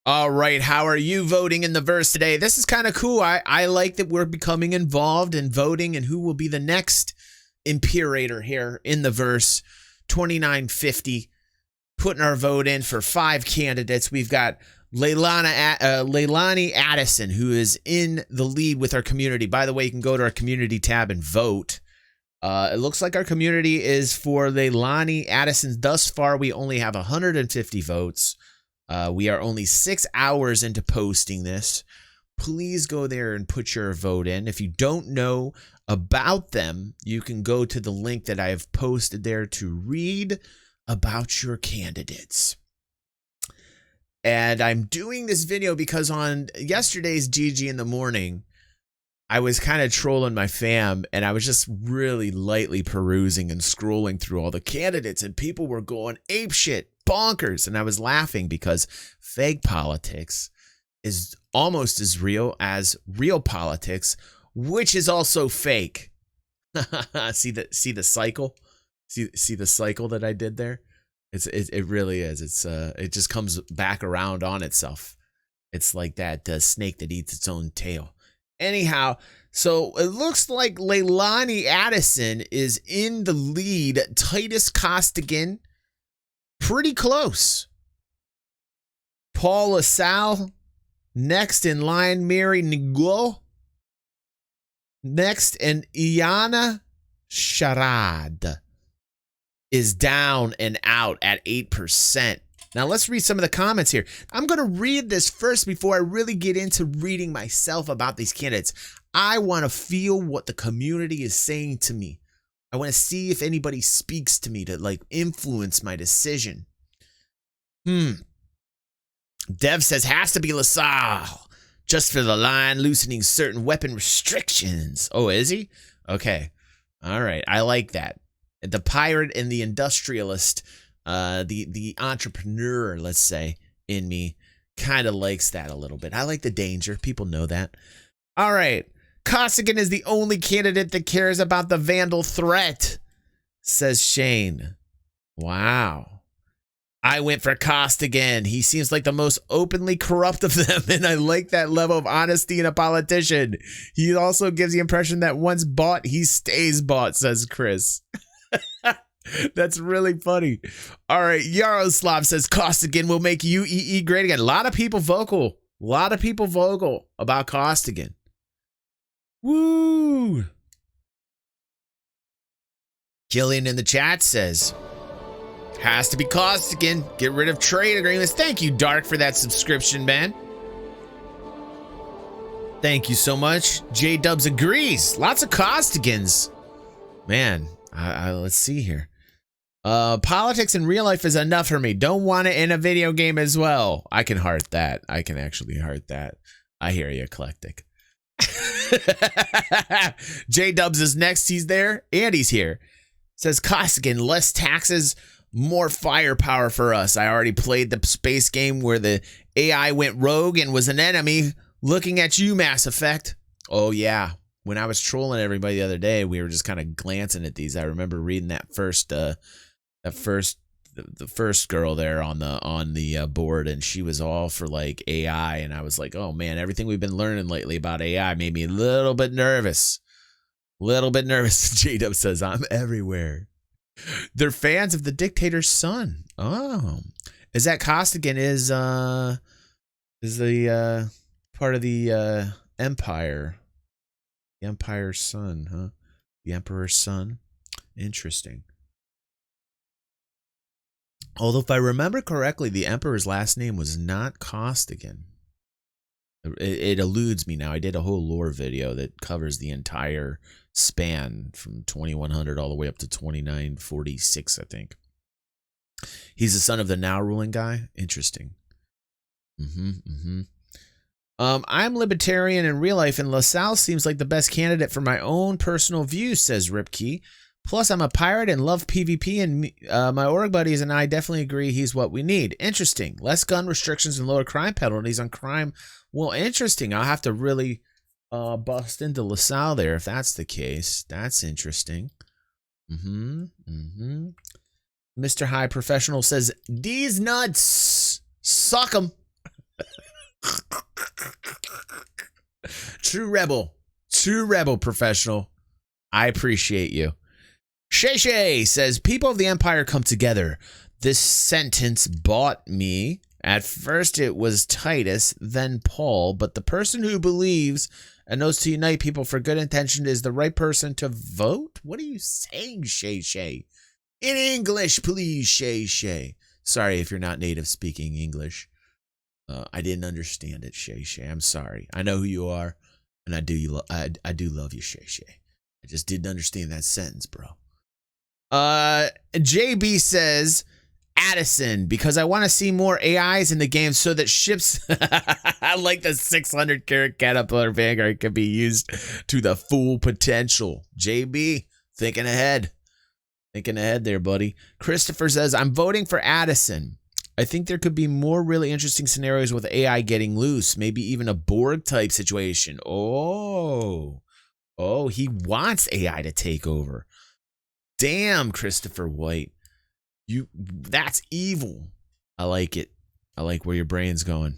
All right, how are you voting in the verse today? This is kind of cool. I like that we're becoming involved in voting and who will be the next Imperator here in the verse. 2950, putting our vote in for 5 candidates. We've got Laylani Addison, who is in the lead with our community. By the way, you can go to our community tab and vote. It looks like our community is for Laylani Addison. Thus far, we only have 150 votes. We are only 6 hours into posting this. Please go there and put your vote in. If you don't know about them, you can go to the link that I have posted there to read about your candidates. And I'm doing this video because on yesterday's GG in the morning, I was kind of trolling my fam, and I was just really lightly perusing and scrolling through all the candidates, and people were going apeshit, bonkers, and I was laughing because fake politics is almost as real as real politics, which is also fake. see the cycle? See the cycle that I did there? It really is. It just comes back around on itself. It's like that snake that eats its own tail. Anyhow, so it looks like Laylani Addison is in the lead. Titus Costigan, pretty close. Paul Lesalle, next in line. Mira Ngo, next, and Illyana Sharrad is down and out at 8%. Now let's read some of the comments here. I'm going to read this first before I really get into reading myself about these candidates. I want to feel what the community is saying to me. I want to see if anybody speaks to me to like influence my decision. Dev says has to be Lesalle, just for the line loosening certain weapon restrictions. Oh, is he? Okay. All right. I like that. The pirate and the industrialist, the entrepreneur, let's say, in me kind of likes that a little bit. I like the danger. People know that. All right. Costigan is the only candidate that cares about the Vandal threat, says Shane. Wow. I went for Costigan. He seems like the most openly corrupt of them, and I like that level of honesty in a politician. He also gives the impression that once bought, he stays bought, says Chris. That's really funny. All right, Yaroslav says Costigan will make UEE great again. A lot of people vocal. A lot of people vocal about Costigan. Woo! Killian in the chat says, has to be Costigan. Get rid of trade agreements. Thank you, Dark, for that subscription, man. Thank you so much. J-Dubs agrees. Lots of Costigans. Man, let's see here. Politics in real life is enough for me. Don't want it in a video game as well. I can heart that. I can actually heart that. I hear you, Eclectic. J-Dubs is next. He's there. And he's here. Says Costigan, less taxes, more firepower for us. I already played the space game where the AI went rogue and was an enemy. Looking at you, Mass Effect. Oh, yeah. When I was trolling everybody the other day, we were just kind of glancing at these. I remember reading that first the first girl there on the board, and she was all for like AI, and I was like, oh man, everything we've been learning lately about AI made me a little bit nervous. J-Dub says, I'm everywhere. They're fans of the dictator's son. Oh, is that Costigan is the part of the empire, the empire's son, huh? The emperor's son. Interesting. Although, if I remember correctly, the Emperor's last name was not Costigan. It eludes me now. I did a whole lore video that covers the entire span from 2100 all the way up to 2946, I think. He's the son of the now ruling guy. Interesting. I'm libertarian in real life, and Lesalle seems like the best candidate for my own personal views, says Ripkey. Plus, I'm a pirate and love PvP, and my org buddies and I definitely agree he's what we need. Interesting. Less gun restrictions and lower crime penalties on crime. Well, interesting. I'll have to really bust into Lesalle there if that's the case. That's interesting. Mr. High Professional says, D's nuts. Suck 'em. True rebel professional. I appreciate you. Shay Shay says, people of the Empire come together. This sentence bought me. At first it was Titus, then Paul, but the person who believes and knows to unite people for good intention is the right person to vote? What are you saying, Shay Shay? In English, please, Shay Shay. Sorry if you're not native speaking English. I didn't understand it, Shay Shay. I'm sorry. I know who you are, and I do love you, Shay Shay. I just didn't understand that sentence, bro. JB says, Addison, because I want to see more AIs in the game so that ships like the 600 carat caterpillar vanguard can be used to the full potential. JB, thinking ahead. Thinking ahead there, buddy. Christopher says, I'm voting for Addison. I think there could be more really interesting scenarios with AI getting loose. Maybe even a Borg type situation. Oh, he wants AI to take over. Damn, Christopher White. That's evil. I like it. I like where your brain's going.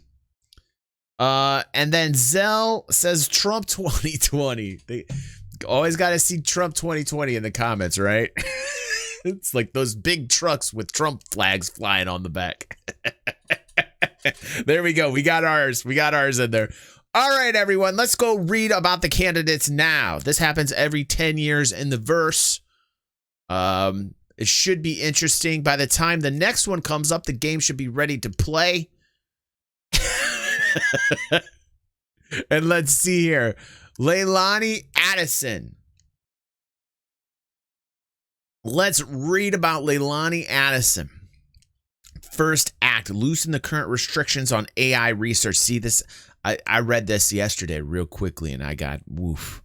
And then Zell says Trump 2020. They always got to see Trump 2020 in the comments, right? It's like those big trucks with Trump flags flying on the back. There we go. We got ours. We got ours in there. All right, everyone. Let's go read about the candidates now. This happens every 10 years in the verse. It should be interesting. By the time the next one comes up, the game should be ready to play. And let's see here. Laylani, Addison. Let's read about Laylani Addison. First act, loosen the current restrictions on AI research. See this? I read this yesterday real quickly and I got woof.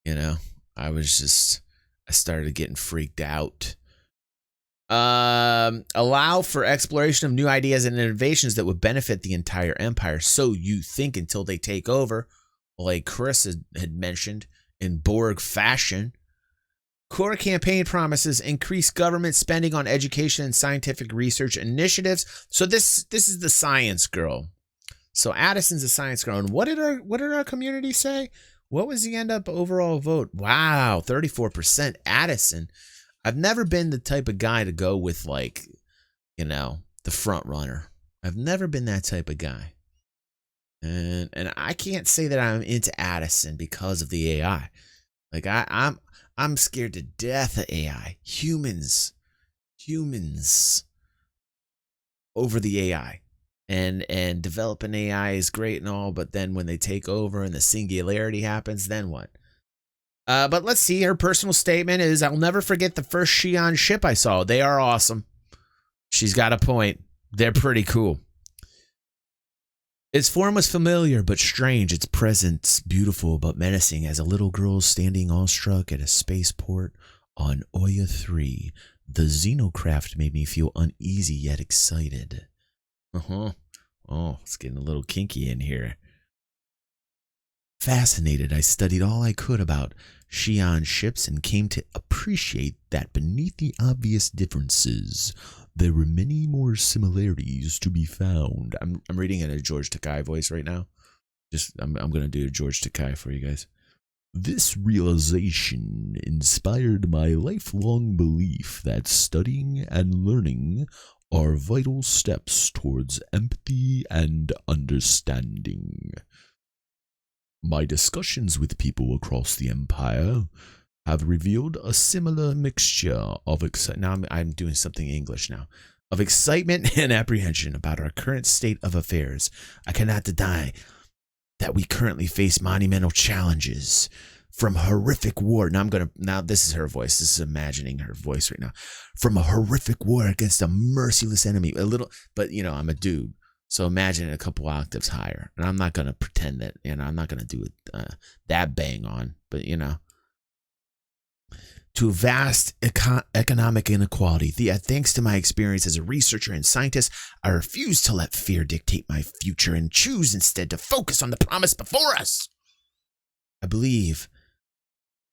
You know, I started getting freaked out. Allow for exploration of new ideas and innovations that would benefit the entire empire. So you think until they take over, like Chris had mentioned, in Borg fashion. Core campaign promises increase government spending on education and scientific research initiatives. So this is the science girl. So Addison's a science girl. And what did our community say? What was the end up overall vote? Wow, 34% Addison. I've never been the type of guy to go with, like, you know, the front runner. I've never been that type of guy. And I can't say that I'm into Addison because of the AI. Like I'm scared to death of AI. Humans over the AI. And developing AI is great and all, but then when they take over and the singularity happens, then what? But let's see. Her personal statement is, I'll never forget the first Xi'an ship I saw. They are awesome. She's got a point. They're pretty cool. Its form was familiar but strange. Its presence beautiful but menacing as a little girl standing awestruck at a spaceport on Oya 3. The xenocraft made me feel uneasy yet excited. Oh, it's getting a little kinky in here. Fascinated, I studied all I could about Xi'an ships and came to appreciate that beneath the obvious differences, there were many more similarities to be found. I'm reading in a George Takei voice right now. I'm going to do a George Takei for you guys. This realization inspired my lifelong belief that studying and learning are vital steps towards empathy and understanding. My discussions with people across the empire have revealed a similar mixture of excitement. Now I'm doing something English now. Of excitement and apprehension about our current state of affairs. I cannot deny that we currently face monumental challenges from horrific war. Now this is her voice. This is imagining her voice right now. From a horrific war against a merciless enemy. A little, but you know, I'm a dude. So imagine it a couple octaves higher. And I'm not going to pretend that, you know, I'm not going to do it that bang on, but you know. To vast economic inequality. Thanks to my experience as a researcher and scientist, I refuse to let fear dictate my future and choose instead to focus on the promise before us. I believe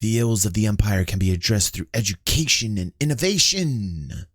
the ills of the empire can be addressed through education and innovation.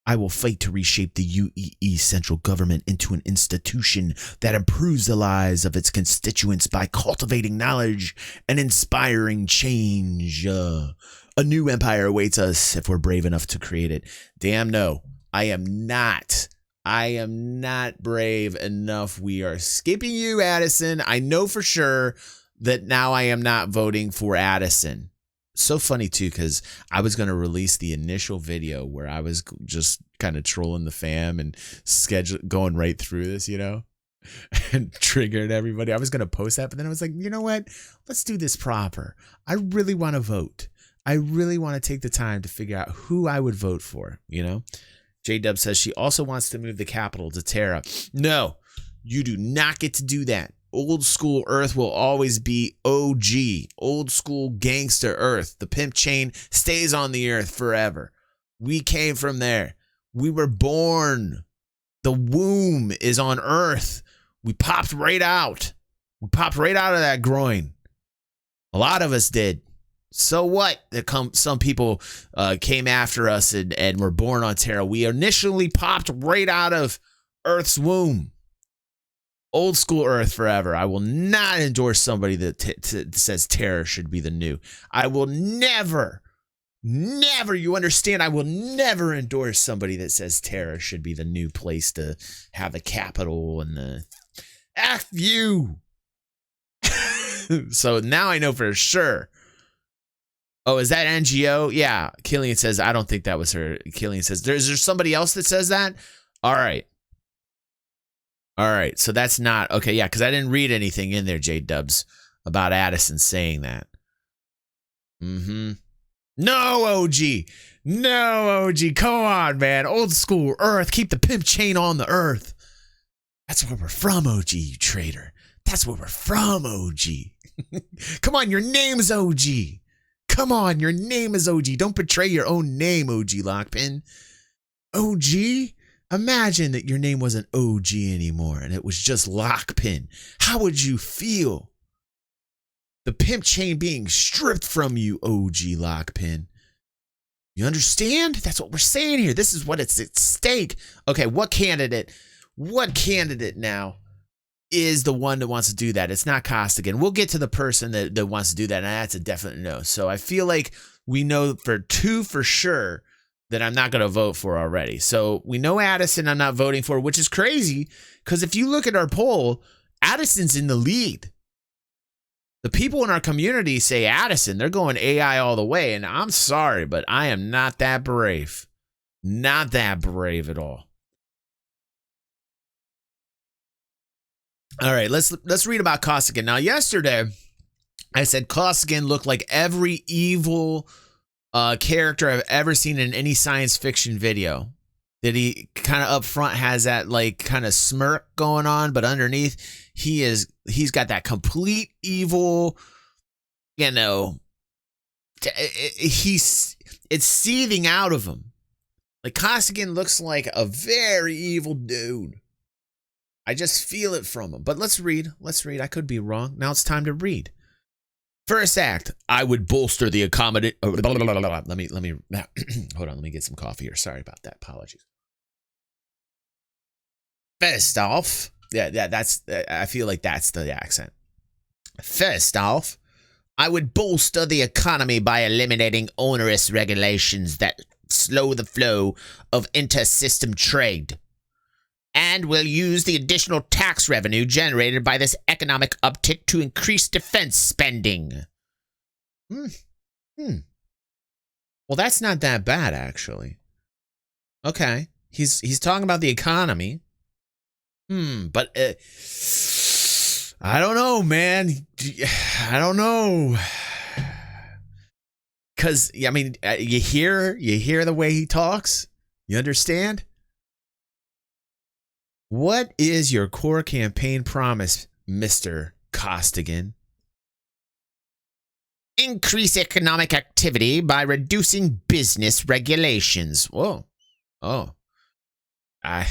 I will fight to reshape the UEE central government into an institution that improves the lives of its constituents by cultivating knowledge and inspiring change. A new empire awaits us if we're brave enough to create it. Damn no, I am not. I am not brave enough. We are skipping you, Addison. I know for sure that now I am not voting for Addison. So funny too, because I was going to release the initial video where I was just kind of trolling the fam and going right through this, you know, and triggering everybody. I was going to post that, but then I was like, you know what? Let's do this proper. I really want to vote. I really want to take the time to figure out who I would vote for, you know? J-Dub says she also wants to move the capital to Terra. No, you do not get to do that. Old school Earth will always be OG, old school gangster Earth. The pimp chain stays on the Earth forever. We came from there. We were born. The womb is on Earth. We popped right out. We popped right out of that groin. A lot of us did. So what? Some people came after us and were born on Terra. We initially popped right out of Earth's womb. Old school Earth forever. I will not endorse somebody that says Terra should be the new. I will never, you understand? I will never endorse somebody that says Terra should be the new place to have the capital and the F you. So now I know for sure. Oh, is that NGO? Yeah. Killian says, I don't think that was her. Killian says, is there somebody else that says that? All right. All right, so that's not okay. Yeah, because I didn't read anything in there, J-Dubs, about Addison saying that. No, OG. No, OG. Come on, man. Old school Earth. Keep the pimp chain on the Earth. That's where we're from, OG, you traitor. That's where we're from, OG. Come on, your name's OG. Come on, your name is OG. Don't betray your own name, OG Lockpin. OG? Imagine that your name wasn't OG anymore and it was just Lockpin. How would you feel? The pimp chain being stripped from you, OG Lockpin. You understand? That's what we're saying here. This is what it's at stake. Okay, what candidate now is the one that wants to do that? It's not Costigan. We'll get to the person that wants to do that, and that's a definite no. So I feel like we know for sure that I'm not going to vote for already. So we know Addison I'm not voting for, which is crazy because if you look at our poll, Addison's in the lead. The people in our community say Addison. They're going AI all the way, and I'm sorry, but I am not that brave. Not that brave at all. All right, let's read about Costigan. Now, yesterday, I said Costigan looked like every evil character I've ever seen in any science fiction video. That he kind of up front has that like kind of smirk going on, but underneath he's got that complete evil, you know, it's seething out of him. Like Costigan looks like a very evil dude. I just feel it from him. But let's read. I could be wrong. Now it's time to read. First act, I would bolster the accommodate. Let me hold on. Let me get some coffee here. Sorry about that. Apologies. First off, that's. I feel like that's the accent. First off, I would bolster the economy by eliminating onerous regulations that slow the flow of inter-system trade. And will use the additional tax revenue generated by this economic uptick to increase defense spending. Well, that's not that bad, actually. Okay. He's talking about the economy. But I don't know, man. I don't know. Because, I mean, you hear the way he talks? You understand? What is your core campaign promise, Mr. Costigan? Increase economic activity by reducing business regulations. Whoa. Oh.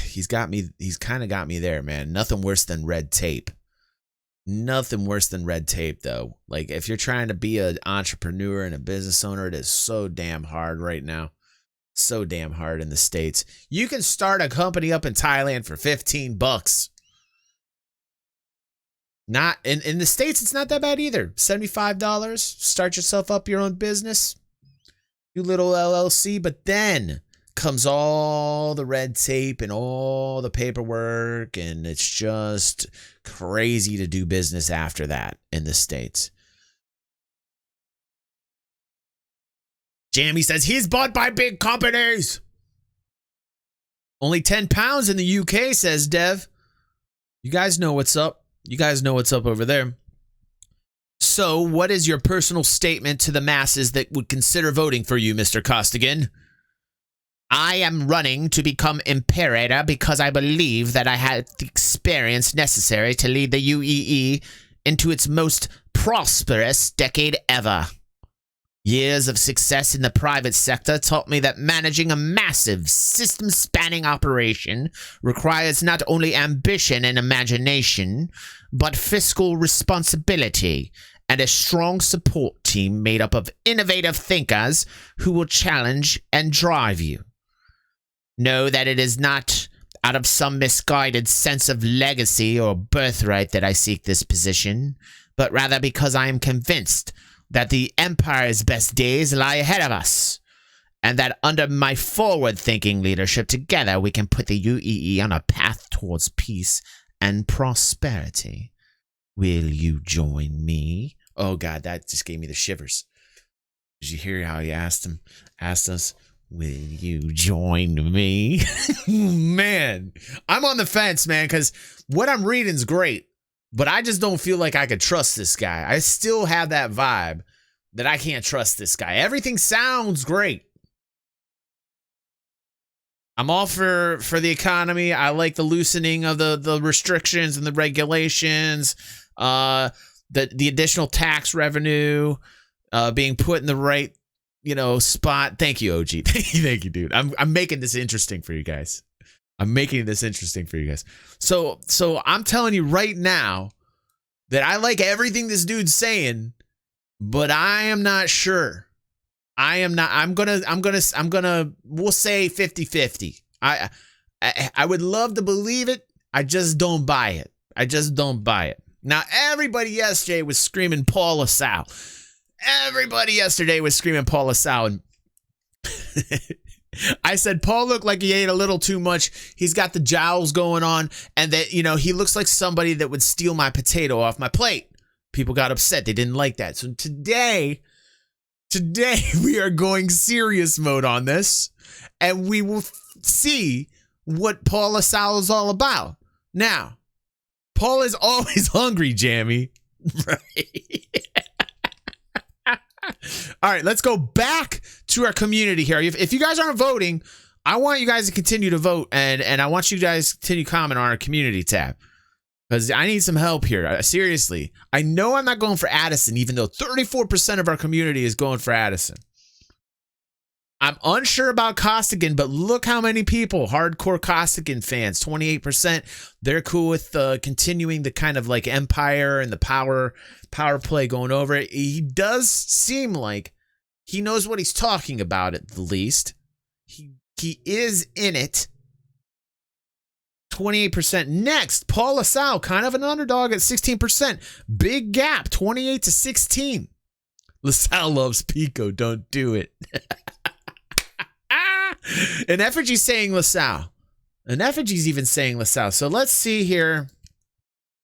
He's got me. He's kind of got me there, man. Nothing worse than red tape. Nothing worse than red tape, though. Like, if you're trying to be an entrepreneur and a business owner, it is so damn hard right now. So damn hard in the States. You can start a company up in Thailand for $15. Not in the States, it's not that bad either. $75. Start yourself up your own business. Do little LLC, but then comes all the red tape and all the paperwork, and it's just crazy to do business after that in the States. Jamie says he's bought by big companies. Only 10 pounds in the UK, says Dev. You guys know what's up. You guys know what's up over there. So, what is your personal statement to the masses that would consider voting for you, Mr. Costigan? I am running to become Imperator because I believe that I have the experience necessary to lead the UEE into its most prosperous decade ever. Years of success in the private sector taught me that managing a massive, system-spanning operation requires not only ambition and imagination, but fiscal responsibility and a strong support team made up of innovative thinkers who will challenge and drive you. Know that it is not out of some misguided sense of legacy or birthright that I seek this position, but rather because I am convinced that the Empire's best days lie ahead of us, and that under my forward-thinking leadership together we can put the UEE on a path towards peace and prosperity. Will you join me? Oh God, that just gave me the shivers. Did you hear how he asked us, will you join me? Man, I'm on the fence, man, because what I'm reading is great. But I just don't feel like I could trust this guy. I still have that vibe that I can't trust this guy. Everything sounds great. I'm all for the economy. I like the loosening of the restrictions and the regulations, the additional tax revenue being put in the right, spot. Thank you, OG. Thank you, dude. I'm making this interesting for you guys. So I'm telling you right now that I like everything this dude's saying, but I am not sure. I'm gonna, we'll say 50-50. I would love to believe it. I just don't buy it. Now, everybody yesterday was screaming Paul Lesalle. And I said, Paul looked like he ate a little too much. He's got the jowls going on, and that, he looks like somebody that would steal my potato off my plate. People got upset. They didn't like that. So today we are going serious mode on this, and we will see what Paul Lesalle is all about. Now, Paul is always hungry, Jammy. Right? All right, let's go back to our community here. If you guys aren't voting, I want you guys to continue to vote, and I want you guys to continue to comment on our community tab, because I need some help here. Seriously, I know I'm not going for Addison, even though 34% of our community is going for Addison. I'm unsure about Costigan, but look how many people, hardcore Costigan fans, 28%. They're cool with continuing the kind of like empire and the power play going over it. He does seem like he knows what he's talking about, at the least. He is in it. 28%. Next, Paul Lesalle, kind of an underdog at 16%. Big gap, 28 to 16. Lesalle loves Pico. Don't do it. An effigy's saying Lesalle. An effigy's even saying Lesalle. So let's see here.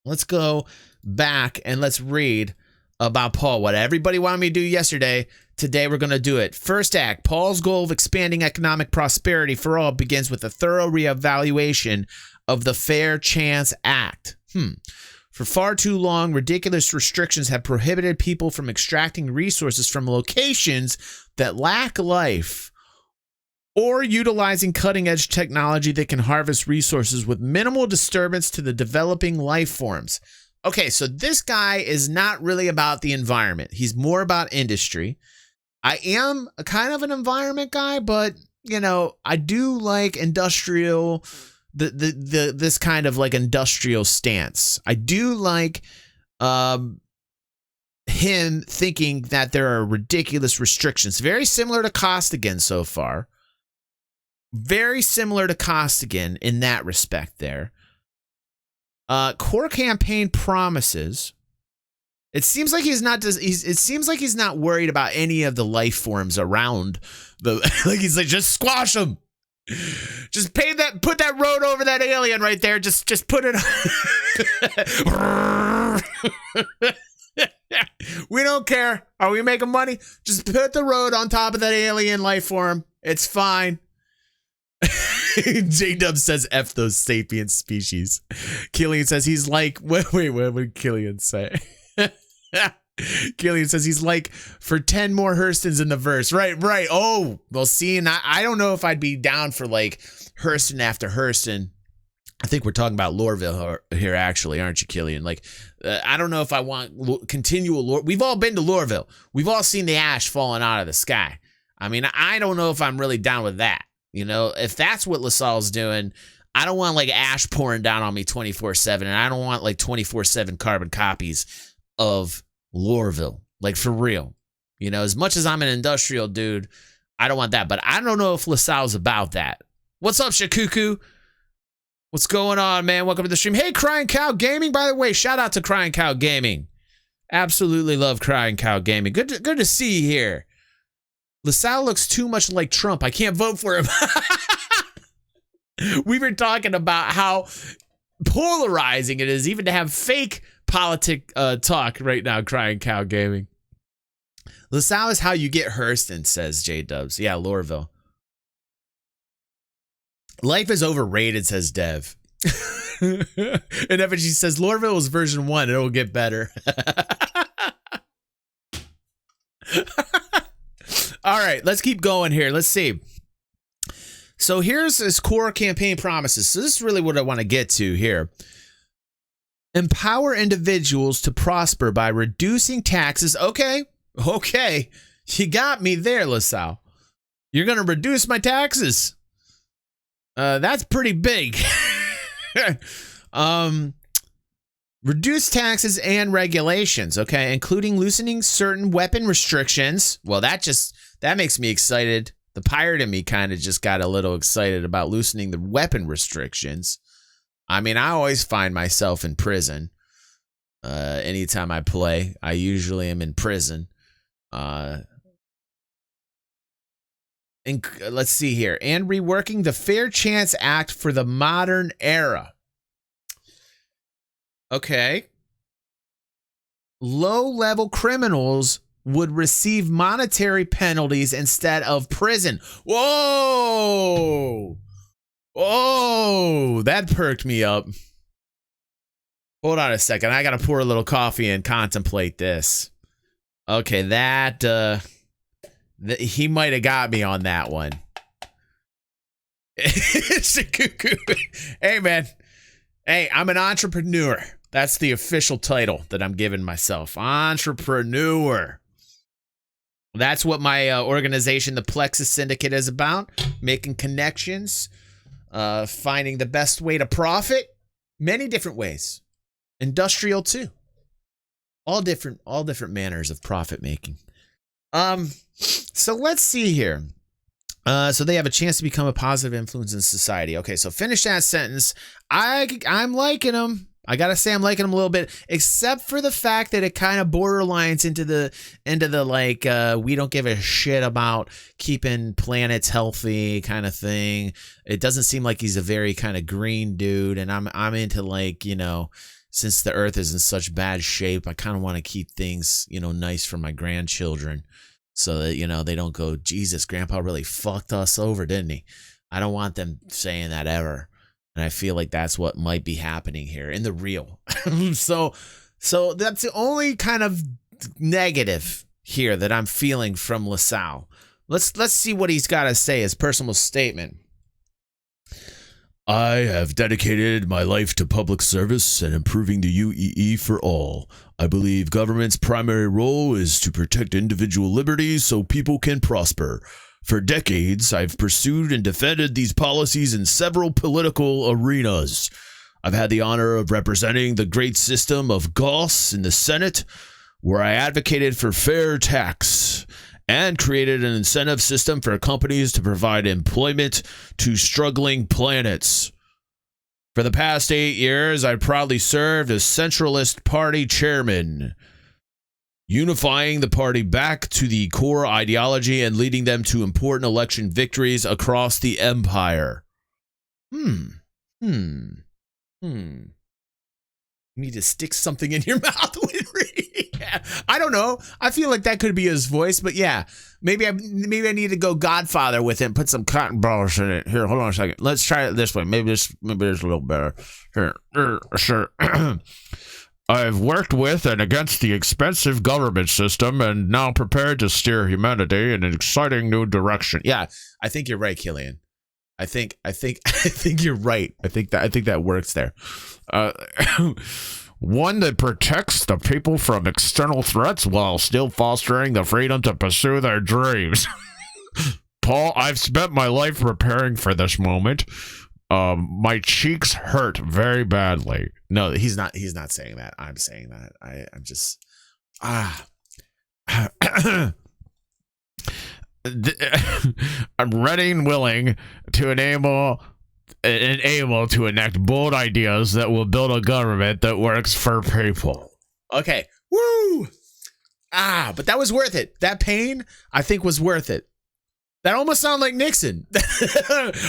Let's go back and let's read about Paul. What everybody wanted me to do yesterday, today we're going to do it. First act, Paul's goal of expanding economic prosperity for all begins with a thorough reevaluation of the Fair Chance Act. For far too long, ridiculous restrictions have prohibited people from extracting resources from locations that lack life, or utilizing cutting-edge technology that can harvest resources with minimal disturbance to the developing life forms. Okay, so this guy is not really about the environment. He's more about industry. I am a kind of an environment guy, but, I do like industrial, this kind of like industrial stance. I do like him thinking that there are ridiculous restrictions, very similar to Costigan so far. very similar to Costigan in that respect there. Core campaign promises. It seems like it seems like he's not worried about any of the life forms around the. Like he's like, just squash them. Just put that road over that alien right there. Just put it. We don't care. Are we making money? Just put the road on top of that alien life form. It's fine. J-Dub says F those sapient species. Killian says he's like, wait, what would Killian say? Killian says he's like for 10 more Hurstons in the verse. Right. Oh, well, see, and I don't know if I'd be down for like Hurston after Hurston. I think we're talking about Loreville here, actually, aren't you, Killian? Like, I don't know if I want continual lore. We've all been to Loreville. We've all seen the ash falling out of the sky. I mean, I don't know if I'm really down with that. You know, if that's what Lesalle's doing, I don't want like ash pouring down on me 24/7, and I don't want like 24/7 carbon copies of Loreville, like for real. You know, as much as I'm an industrial dude, I don't want that. But I don't know if Lesalle's about that. What's up, Shakuku? What's going on, man? Welcome to the stream. Hey, Crying Cow Gaming, by the way, shout out to Crying Cow Gaming. Absolutely love Crying Cow Gaming. Good to see you here. Lesalle looks too much like Trump. I can't vote for him. We were talking about how polarizing it is even to have fake politic talk right now, Crying Cow Gaming. Lesalle is how you get Hurston, says J-Dubs. Yeah, Loreville. Life is overrated, says Dev. And Evan, she says, Loreville was version 1. It'll get better. All right, let's keep going here. Let's see. So here's his core campaign promises. So this is really what I want to get to here. Empower individuals to prosper by reducing taxes. Okay. You got me there, Lesalle. You're going to reduce my taxes. That's pretty big. Reduce taxes and regulations, okay, including loosening certain weapon restrictions. Well, that makes me excited. The pirate in me kind of just got a little excited about loosening the weapon restrictions. I mean, I always find myself in prison. Anytime I play, I usually am in prison. And let's see here. And reworking the Fair Chance Act for the modern era. Okay. Low-level criminals would receive monetary penalties instead of prison. Whoa! That perked me up. Hold on a second. I gotta pour a little coffee and contemplate this. Okay, he might have got me on that one. Hey, man. Hey, I'm an entrepreneur. That's the official title that I'm giving myself. Entrepreneur. That's what my organization, the Plexus Syndicate, is about. Making connections. Finding the best way to profit. Many different ways. Industrial, too. All different manners of profit making. So let's see here. So they have a chance to become a positive influence in society. Okay, so finish that sentence. I'm liking them. I gotta say I'm liking them a little bit, except for the fact that it kind of borderlines into the like we don't give a shit about keeping planets healthy kind of thing. It doesn't seem like he's a very kind of green dude, and I'm into like, you know, since the Earth is in such bad shape, I kind of want to keep things, you know, nice for my grandchildren. So that, you know, they don't go, Jesus, Grandpa really fucked us over, didn't he? I don't want them saying that ever. And I feel like that's what might be happening here in the real. So that's the only kind of negative here that I'm feeling from Lesalle. Let's see what he's got to say, his personal statement. I have dedicated my life to public service and improving the UEE for all. I believe government's primary role is to protect individual liberties so people can prosper. For decades, I've pursued and defended these policies in several political arenas. I've had the honor of representing the great system of Gauss in the Senate, where I advocated for fair tax and created an incentive system for companies to provide employment to struggling planets. For the past 8 years, I proudly served as Centralist Party chairman, unifying the party back to the core ideology and leading them to important election victories across the empire. You need to stick something in your mouth when reading. I don't know. I feel like that could be his voice, but yeah, maybe I need to go Godfather with it and put some cotton balls in it. Here, hold on a second. Let's try it this way. Maybe it's a little better. Here, sure. I've worked with and against the expensive government system and now prepared to steer humanity in an exciting new direction. Yeah, I think you're right, Killian. I think you're right. I think that works there. One that protects the people from external threats while still fostering the freedom to pursue their dreams. Paul, I've spent my life preparing for this moment. My cheeks hurt very badly. No, he's not saying that. I'm saying that. I'm just I'm ready and willing to enable to enact bold ideas that will build a government that works for people. Okay. Woo! But that was worth it. That pain, I think, was worth it. That almost sounded like Nixon.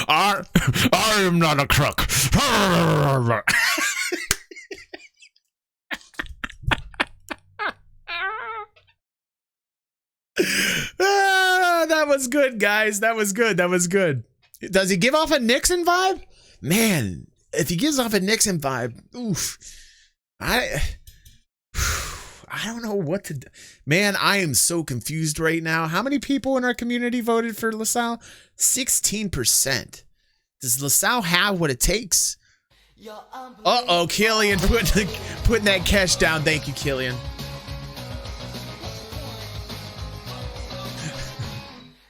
I am not a crook. That was good, guys. That was good. Does he give off a Nixon vibe? Man, if he gives off a Nixon vibe, oof. I don't know what to do. Man, I am so confused right now. How many people in our community voted for Lesalle? 16%. Does Lesalle have what it takes? Uh-oh, Killian putting that cash down. Thank you, Killian.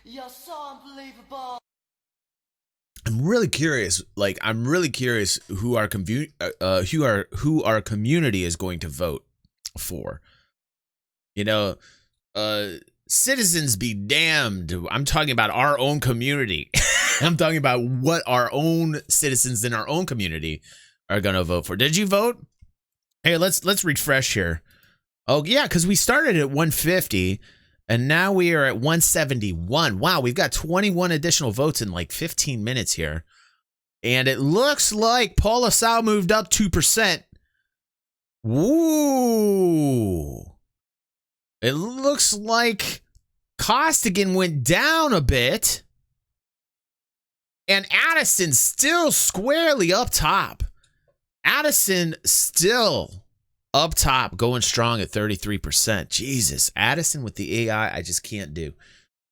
You're so unbelievable. I'm really curious who our community is going to vote for. You know, citizens be damned. I'm talking about our own community. I'm talking about what our own citizens in our own community are gonna vote for. Did you vote? Hey, let's refresh here. Oh yeah, because we started at 150 and now we are at 171. Wow, we've got 21 additional votes in like 15 minutes here. And it looks like Paul Lesalle moved up 2%. Woo! It looks like Costigan went down a bit. And Addison still squarely up top. Addison still up top, going strong at 33%. Jesus, Addison with the AI, I just can't do.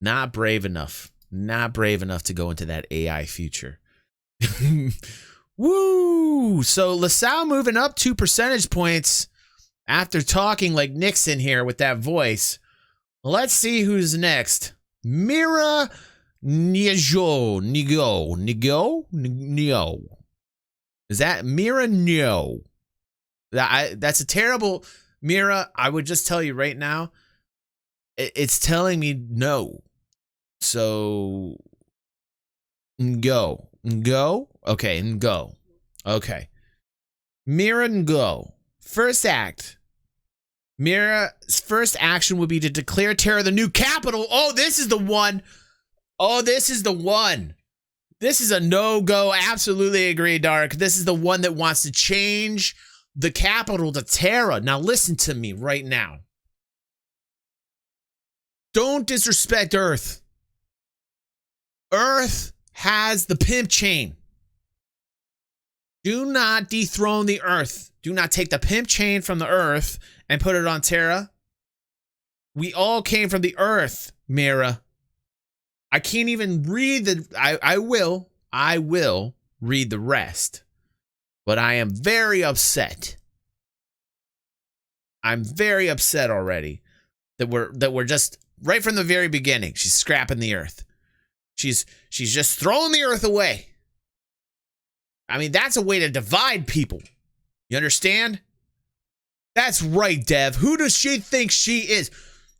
Not brave enough. Not brave enough to go into that AI future. Woo! So LaSalle moving up 2 percentage points after talking like Nixon here with that voice. Let's see who's next. Mira Ngo. Is that Mira Ngo? That's a terrible Mira. I would just tell you right now, it's telling me no. So Ngo. Okay, Ngo. Okay. Mira Ngo. First act. Mira's first action would be to declare terror the new capital. Oh, this is the one. Oh, this is the one. This is a no-go. Absolutely agree, Dark. This is the one that wants to change the capital to Terra. Now listen to me right now. Don't disrespect Earth. Earth has the pimp chain. Do not dethrone the Earth. Do not take the pimp chain from the Earth and put it on Terra. We all came from the Earth, Mira. I can't even read the... I will read the rest. But I am very upset. I'm very upset already that we're just right from the very beginning. She's scrapping the Earth. She's just throwing the Earth away. I mean, that's a way to divide people. You understand? That's right, Dev. Who does she think she is?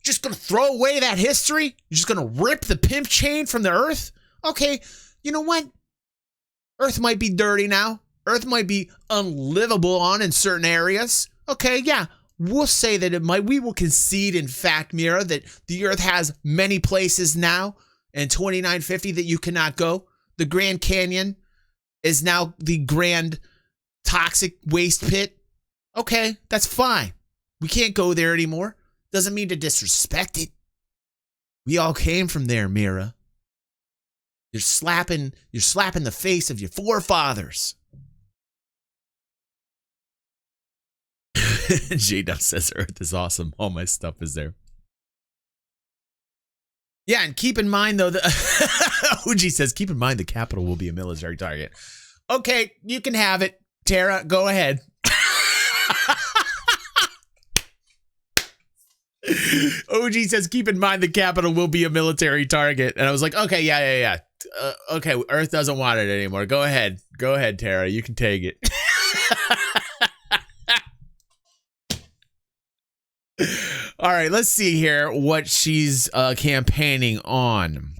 Just gonna throw away that history? You're just gonna rip the pimp chain from the earth? Okay, you know what? Earth might be dirty now. Earth might be unlivable on in certain areas. Okay, yeah, we'll say that it might. We will concede, in fact, Mira, that the Earth has many places now in 2950 that you cannot go. The Grand Canyon is now the Grand Toxic Waste Pit. Okay, that's fine. We can't go there anymore. Doesn't mean to disrespect it. We all came from there, Mira. You're slapping the face of your forefathers. J-Dub says Earth is awesome. All my stuff is there. Yeah, and keep in mind, though, OG says, keep in mind the capital will be a military target. Okay, you can have it. Tara, go ahead. OG says, keep in mind the capital will be a military target. And I was like, okay, yeah. Okay, Earth doesn't want it anymore. Go ahead. Go ahead, Tara. You can take it. All right, let's see here what she's campaigning on.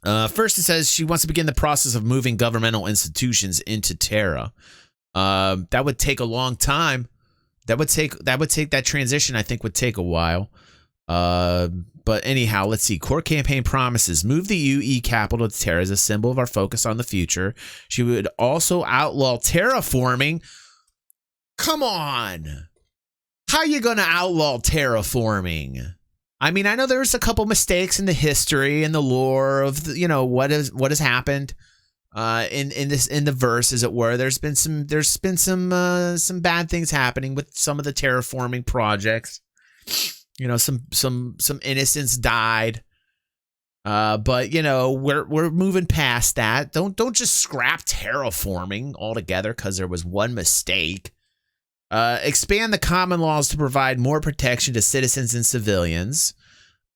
First, it says she wants to begin the process of moving governmental institutions into Terra. That would take a long time. That transition, I think, would take a while. But anyhow, let's see. Core campaign promises move the UE capital to Terra as a symbol of our focus on the future. She would also outlaw terraforming. Come on. How you gonna outlaw terraforming? I mean, I know there's a couple mistakes in the history and the lore of the, what has happened in the verse, as it were. There's been some bad things happening with some of the terraforming projects. Some innocents died. But we're moving past that. Don't just scrap terraforming altogether because there was one mistake. Expand the common laws to provide more protection to citizens and civilians,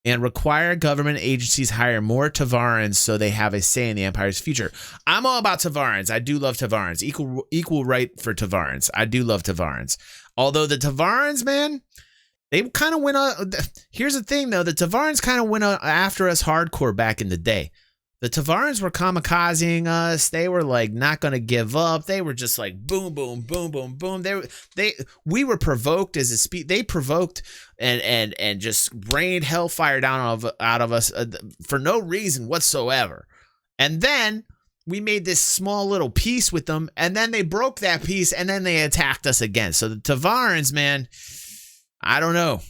and require government agencies hire more Tavarans so they have a say in the Empire's future. I'm all about Tavarans. I do love Tavarans. Equal right for Tavarans. I do love Tavarans. Although the Tavarans, man, they kind of went on. Here's the thing, though. The Tavarans kind of went after us hardcore back in the day. The Tavarans were kamikazing us. They were like not going to give up. They were just like boom, boom, boom, boom, boom. We were provoked as a speed. They provoked and just rained hellfire down out of us for no reason whatsoever. And then we made this small little peace with them, and then they broke that peace, and then they attacked us again. So the Tavarans, man, I don't know.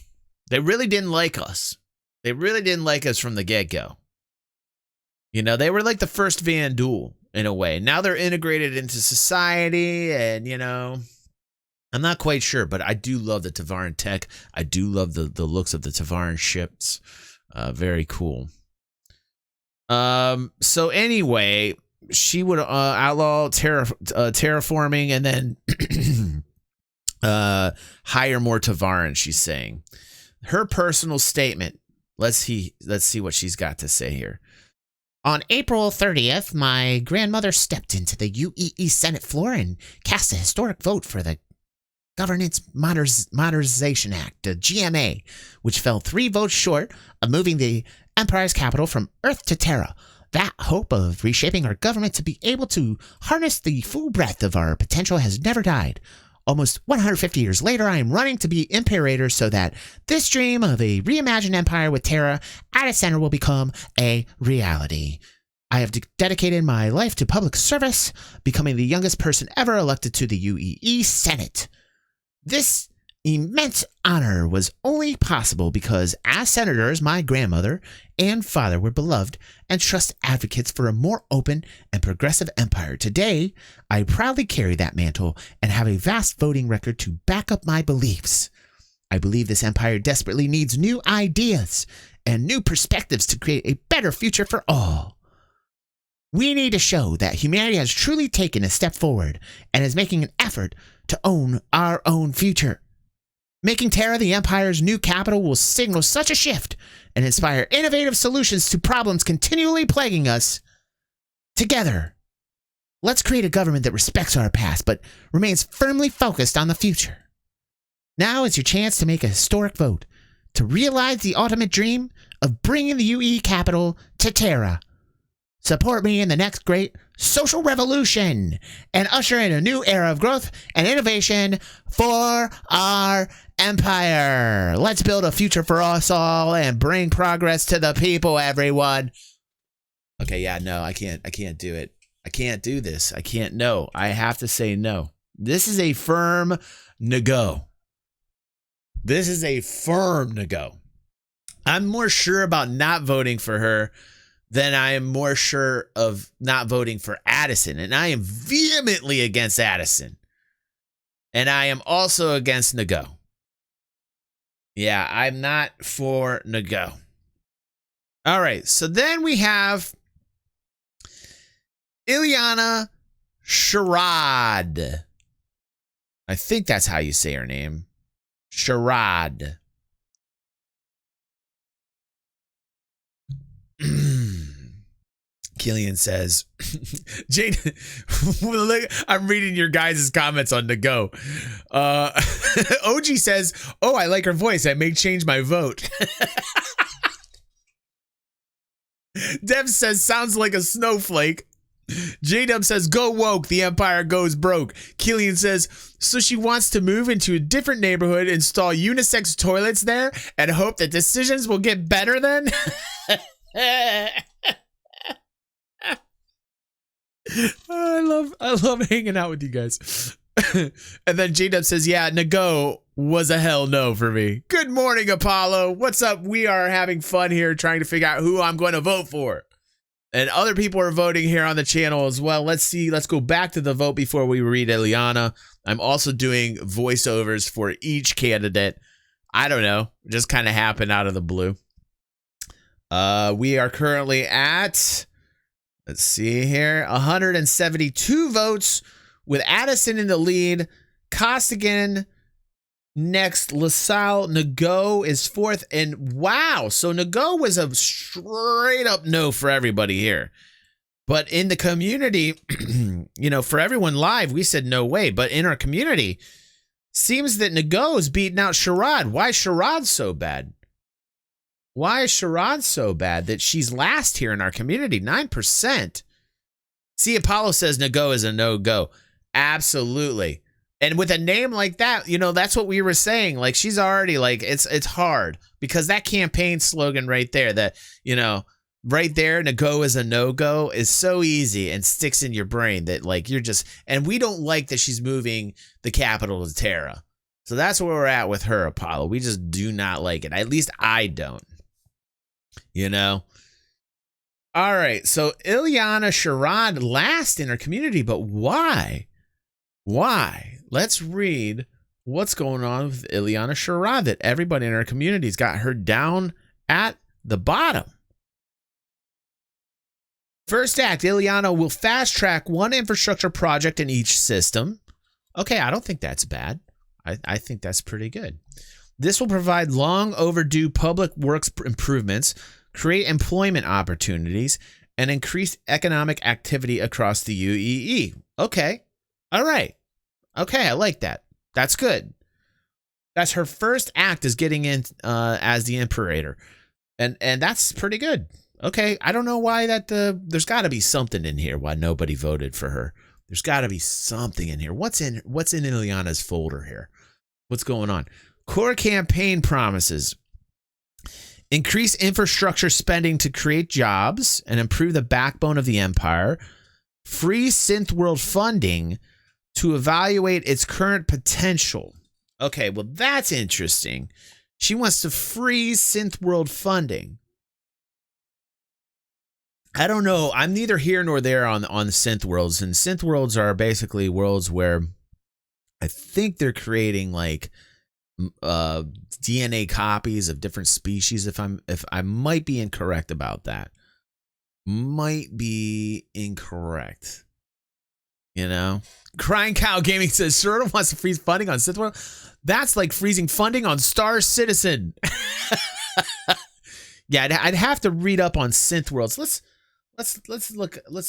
They really didn't like us. They really didn't like us from the get-go. They were like the first Van Duel in a way. Now they're integrated into society, and, I'm not quite sure, but I do love the Tavaran tech. I do love the looks of the Tavaran ships. Very cool. So anyway, she would outlaw terraforming and then hire more Tavarans, she's saying. Her personal statement. Let's see what she's got to say here. On April 30th, my grandmother stepped into the UEE Senate floor and cast a historic vote for the Governance Modernization Act, the GMA, which fell 3 votes short of moving the Empire's capital from Earth to Terra. That hope of reshaping our government to be able to harness the full breadth of our potential has never died. Almost 150 years later, I am running to be Imperator so that this dream of a reimagined empire with Terra at its center will become a reality. I have dedicated my life to public service, becoming the youngest person ever elected to the UEE Senate. This immense honor was only possible because, as senators, my grandmother and father were beloved and trusted advocates for a more open and progressive empire. Today, I proudly carry that mantle and have a vast voting record to back up my beliefs. I believe this empire desperately needs new ideas and new perspectives to create a better future for all. We need to show that humanity has truly taken a step forward and is making an effort to own our own future. Making Terra the Empire's new capital will signal such a shift and inspire innovative solutions to problems continually plaguing us. Together, let's create a government that respects our past but remains firmly focused on the future. Now is your chance to make a historic vote. to realize the ultimate dream of bringing the UE capital to Terra. Support me in the next great social revolution and usher in a new era of growth and innovation for our empire. Let's build a future for us all and bring progress to the people, everyone. Okay, yeah, no, I can't do it. I can't do this. I can't, no. I have to say no. This is a firm no-go. This is a firm no-go. I'm more sure about not voting for her than I am more sure of not voting for Addison. And I am vehemently against Addison. And I am also against no-go. Yeah, I'm not for no-go. All right, so then we have Illyana Sharrad. I think that's how you say her name. Sharrad. Killian says, Jane, I'm reading your guys' comments on the go. OG says, oh, I like her voice. I may change my vote. Dev says, sounds like a snowflake. J-Dub says, go woke, the empire goes broke. Killian says, so she wants to move into a different neighborhood, install unisex toilets there, and hope that decisions will get better then? I love hanging out with you guys. And then J-Dub says, yeah, Nago was a hell no for me. Good morning, Apollo. What's up? We are having fun here trying to figure out who I'm going to vote for. And other people are voting here on the channel as well. Let's see. Let's go back to the vote before we read Illyana. I'm also doing voiceovers for each candidate. I don't know. It just kind of happened out of the blue. We are currently at, let's see here, 172 votes with Addison in the lead. Costigan next, Lesalle. Nago is fourth, and wow, so Nago was a straight up no for everybody here. But in the community, you know, for everyone live, we said no way. But in our community, seems that Nago is beating out Sharrad. Why is Sharrad so bad? Why is Sharrad so bad that she's last here in our community? 9%. See, Apollo says Nago is a no-go. Absolutely. And with a name like that, you know, that's what we were saying. Like, she's already like, it's hard because that campaign slogan right there, that, you know, right there, Nago is a no-go, is so easy and sticks in your brain that, like, you're just, and we don't like that she's moving the capital to Terra. So that's where we're at with her, Apollo. We just do not like it. At least I don't. You know? All right. So Illyana Sharrad last in her community, but why? Why? Let's read what's going on with Illyana Sharrad, that everybody in our community's got her down at the bottom. First act, Illyana will fast track one infrastructure project in each system. Okay, I don't think that's bad. I think that's pretty good. This will provide long overdue public works improvements, create employment opportunities, and increase economic activity across the UEE. Okay. All right. Okay, I like that. That's good. That's her first act, is getting in as the Imperator. And that's pretty good. Okay, I don't know why that there's got to be something in here why nobody voted for her. There's got to be something in here. What's in Illyana's folder here? What's going on? Core campaign promises. Increase infrastructure spending to create jobs and improve the backbone of the empire. Free SynthWorld funding to evaluate its current potential. Okay, well, that's interesting. She wants to freeze SynthWorld funding. I don't know. I'm neither here nor there on SynthWorlds. And SynthWorlds are basically worlds where I think they're creating like DNA copies of different species. If I might be incorrect about that. Might be incorrect. You know? Crying Cow Gaming says, Sharrad wants to freeze funding on SynthWorld. That's like freezing funding on Star Citizen. Yeah, I'd have to read up on SynthWorlds. Let's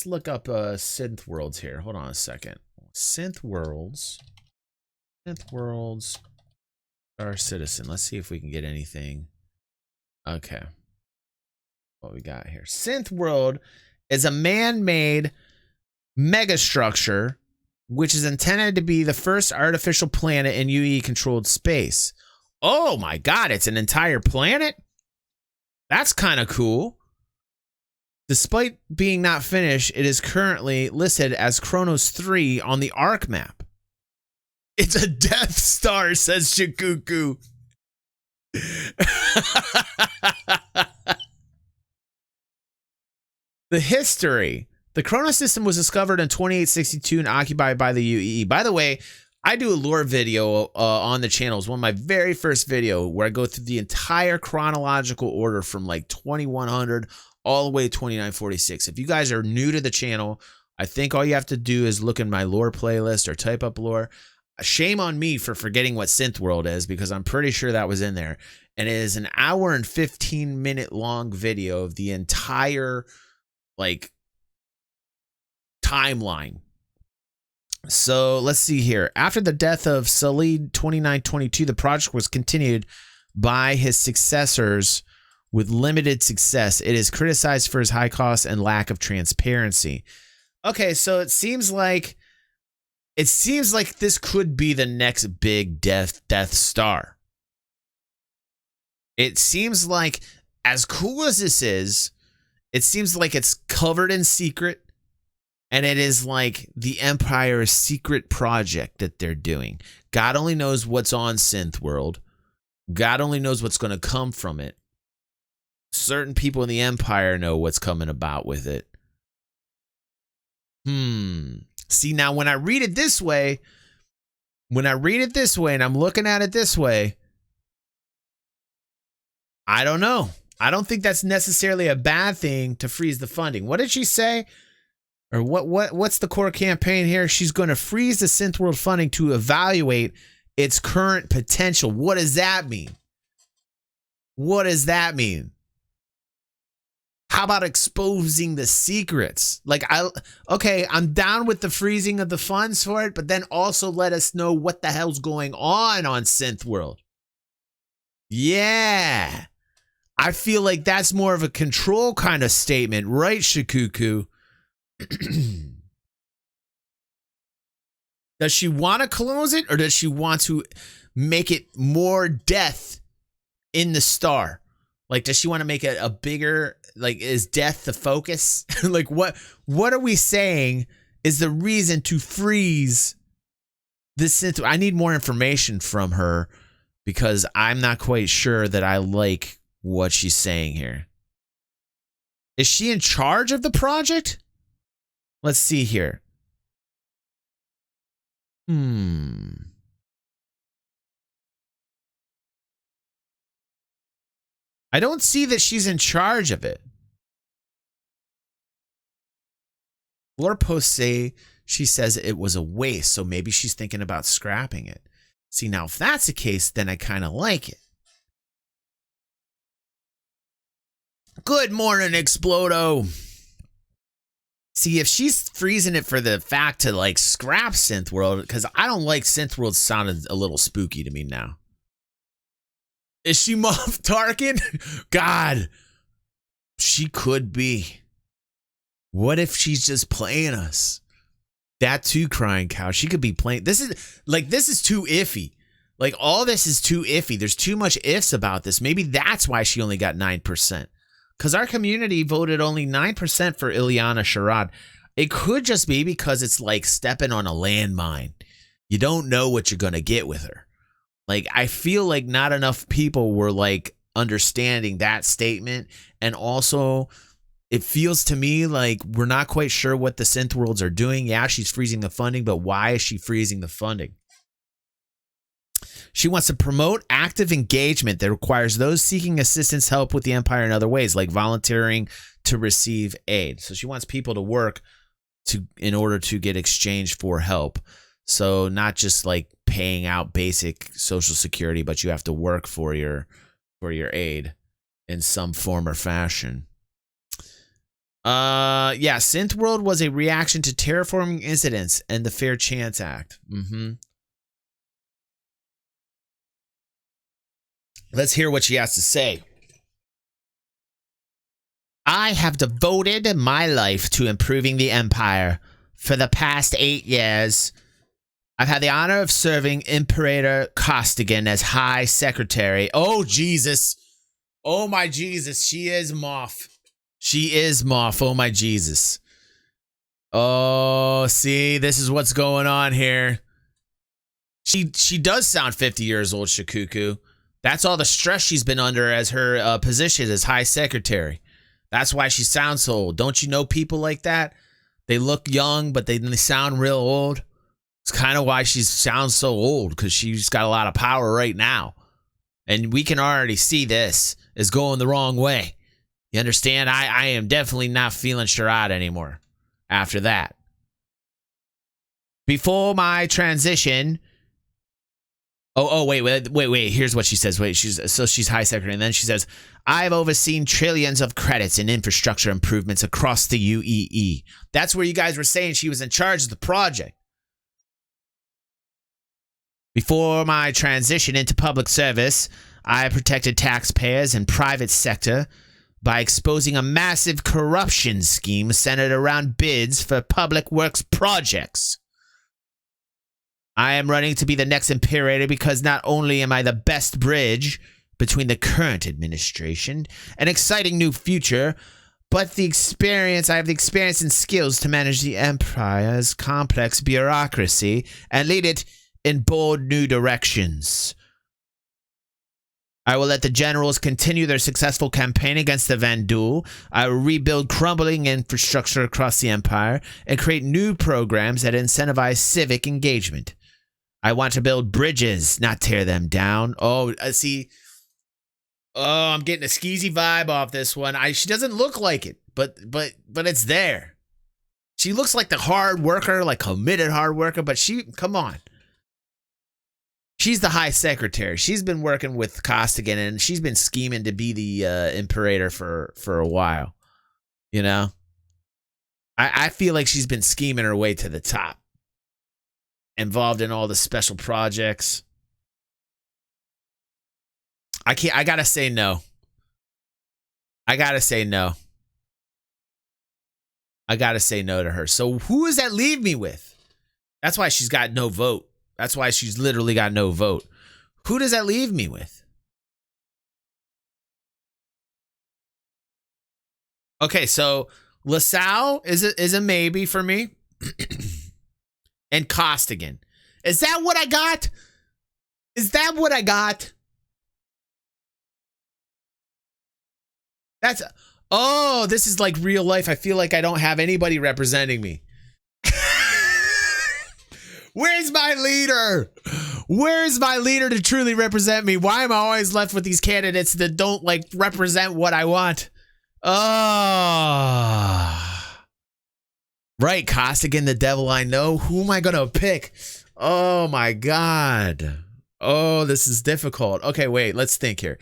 look up SynthWorlds here. Hold on a second. SynthWorlds Star Citizen. Let's see if we can get anything. Okay. What we got here? SynthWorld is a man-made megastructure which is intended to be the first artificial planet in UE-controlled space. Oh my god, it's an entire planet? That's kind of cool. Despite being not finished, it is currently listed as Kronos 3 on the ARC map. It's a Death Star, says Shikuku. The history. The Kronos system was discovered in 2862 and occupied by the UEE. By the way, I do a lore video on the channel. It's one of my very first video where I go through the entire chronological order from like 2100 all the way to 2946. If you guys are new to the channel, I think all you have to do is look in my lore playlist or type up lore. Shame on me for forgetting what SynthWorld is, because I'm pretty sure that was in there. And it is an hour and 15-minute long video of the entire like timeline. So let's see here. After the death of Salid 2922, the project was continued by his successors with limited success. It is criticized for its high cost and lack of transparency. Okay, so it seems like this could be the next big Death Star. It seems like, as cool as this is, it seems like it's covered in secret, and it is like the Empire's secret project that they're doing. God only knows what's on SynthWorld. God only knows what's going to come from it. Certain people in the Empire know what's coming about with it. See, now when I read it this way, and I'm looking at it this way, I don't know. I don't think that's necessarily a bad thing to freeze the funding. What did she say? Or what's the core campaign here? She's going to freeze the SynthWorld funding to evaluate its current potential. What does that mean? What does that mean? How about exposing the secrets? Like, I'm down with the freezing of the funds for it, but then also let us know what the hell's going on SynthWorld. Yeah. I feel like that's more of a control kind of statement, right, Shikuku? Does she want to close it, or does she want to make it more death in the star? Like, does she want to make it a bigger, like, is death the focus? Like, what are we saying is the reason to freeze this? I need more information from her, because I'm not quite sure that I like what she's saying here. Is she in charge of the project? Let's see here. I don't see that she's in charge of it. Lore posts say she says it was a waste, so maybe she's thinking about scrapping it. See, now if that's the case, then I kind of like it. Good morning, Explodo. See, if she's freezing it for the fact to like scrap SynthWorld, because I don't like SynthWorld sounded a little spooky to me now. Is she Moff Tarkin? God, she could be. What if she's just playing us? That too, crying cow. She could be playing. This is too iffy. Like, all this is too iffy. There's too much ifs about this. Maybe that's why she only got 9%. Because our community voted only 9% for Illyana Sharrad. It could just be because it's like stepping on a landmine. You don't know what you're going to get with her. Like, I feel like not enough people were like understanding that statement. And also, it feels to me like we're not quite sure what the SynthWorlds are doing. Yeah, she's freezing the funding, but why is she freezing the funding? She wants to promote active engagement that requires those seeking assistance help with the Empire in other ways, like volunteering to receive aid. So she wants people to work in order to get exchanged for help. So not just like paying out basic social security, but you have to work for your aid in some form or fashion. Yeah, SynthWorld was a reaction to terraforming incidents and the Fair Chance Act. Let's hear what she has to say. I have devoted my life to improving the Empire. For the past 8 years, I've had the honor of serving Imperator Costigan as High Secretary. Oh, Jesus. Oh, my Jesus. She is Moff. She is Moff. Oh, my Jesus. Oh, see, this is what's going on here. She does sound 50 years old, Shikuku. That's all the stress she's been under as her position as High Secretary. That's why she sounds so old. Don't you know people like that? They look young, but they sound real old. It's kind of why she sounds so old, because she's got a lot of power right now. And we can already see this is going the wrong way. You understand? I am definitely not feeling Sharrad anymore after that. Before my transition... wait. Here's what she says. She's High Secretary, and then she says, I've overseen trillions of credits in infrastructure improvements across the UEE. That's where you guys were saying she was in charge of the project. Before my transition into public service, I protected taxpayers and private sector by exposing a massive corruption scheme centered around bids for public works projects. I am running to be the next Imperator because not only am I the best bridge between the current administration and exciting new future, but I have the experience and skills to manage the Empire's complex bureaucracy and lead it in bold new directions. I will let the generals continue their successful campaign against the Vandul. I will rebuild crumbling infrastructure across the Empire and create new programs that incentivize civic engagement. I want to build bridges, not tear them down. Oh, see. Oh, I'm getting a skeezy vibe off this one. She doesn't look like it, but it's there. She looks like the hard worker, like committed hard worker, but come on. She's the High Secretary. She's been working with Costigan, and she's been scheming to be the Imperator for a while. You know? I feel like she's been scheming her way to the top. Involved in all the special projects. I gotta say no. I gotta say no to her. So who does that leave me with? That's why she's got no vote. That's why she's literally got no vote. Who does that leave me with? Okay, so Lesalle is a maybe for me. And Costigan. Is that what I got? This is like real life. I feel like I don't have anybody representing me. Where's my leader? Where's my leader to truly represent me? Why am I always left with these candidates that don't represent what I want? Oh. Right, Costigan, the devil I know. Who am I going to pick? Oh, my God. Oh, this is difficult. Okay, wait, let's think here.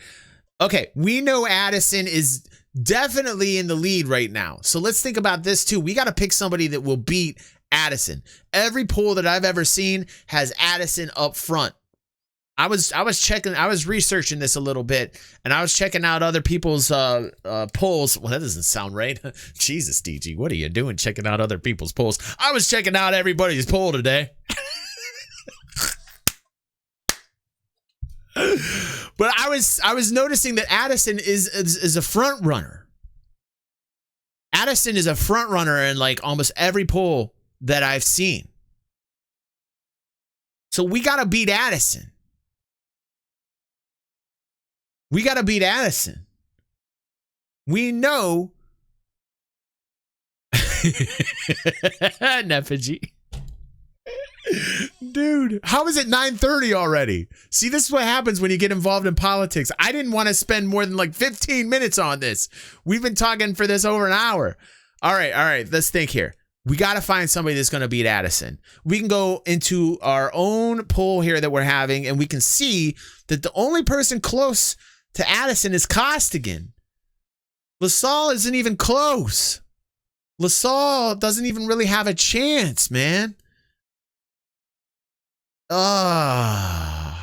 Okay, we know Addison is definitely in the lead right now. So let's think about this, too. We got to pick somebody that will beat Addison. Every poll that I've ever seen has Addison up front. I was researching this a little bit, and I was checking out other people's polls. Well, that doesn't sound right. Jesus, DG, what are you doing checking out other people's polls? I was checking out everybody's poll today. But I was noticing that Addison is a front runner. Addison is a front runner in almost every poll that I've seen. So we got to beat Addison. We got to beat Addison. We know. Nephegy. Dude, how is it 9:30 already? See, this is what happens when you get involved in politics. I didn't want to spend more than 15 minutes on this. We've been talking for this over an hour. All right. Let's think here. We got to find somebody that's going to beat Addison. We can go into our own poll here that we're having, and we can see that the only person close to Addison is Costigan. Lesalle isn't even close. Lesalle doesn't even really have a chance, man. God,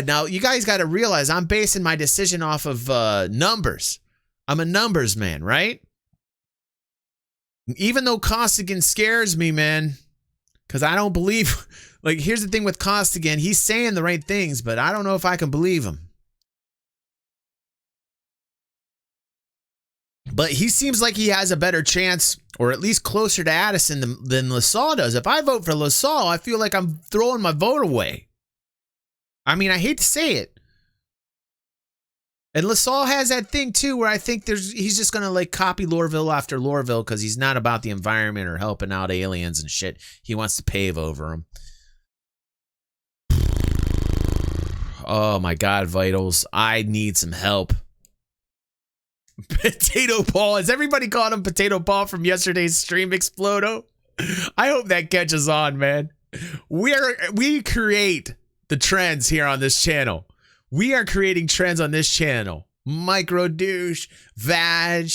now you guys got to realize I'm basing my decision off of numbers. I'm a numbers man, right? Even though Costigan scares me, man, because I don't believe, like, here's the thing with Costigan. He's saying the right things, but I don't know if I can believe him. But he seems like he has a better chance, or at least closer to Addison than Lesalle does. If I vote for Lesalle, I feel like I'm throwing my vote away. I mean, I hate to say it. And Lesalle has that thing too, where I think he's just gonna like copy Lorville after Lorville because he's not about the environment or helping out aliens and shit. He wants to pave over them. Oh my God, Vitals! I need some help. Potato Paul, has everybody called him Potato Paul from yesterday's stream Explodo? I hope that catches on, man. We create the trends here on this channel. We are creating trends on this channel. Micro douche, Vag,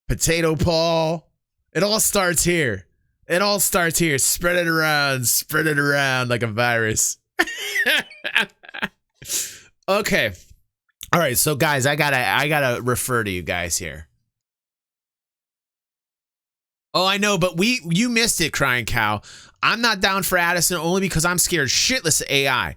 Potato Paul. It all starts here. It all starts here. Spread it around like a virus. Okay. All right, so guys, I gotta refer to you guys here. Oh, I know, but you missed it, Crying Cow. I'm not down for Addison only because I'm scared shitless of AI.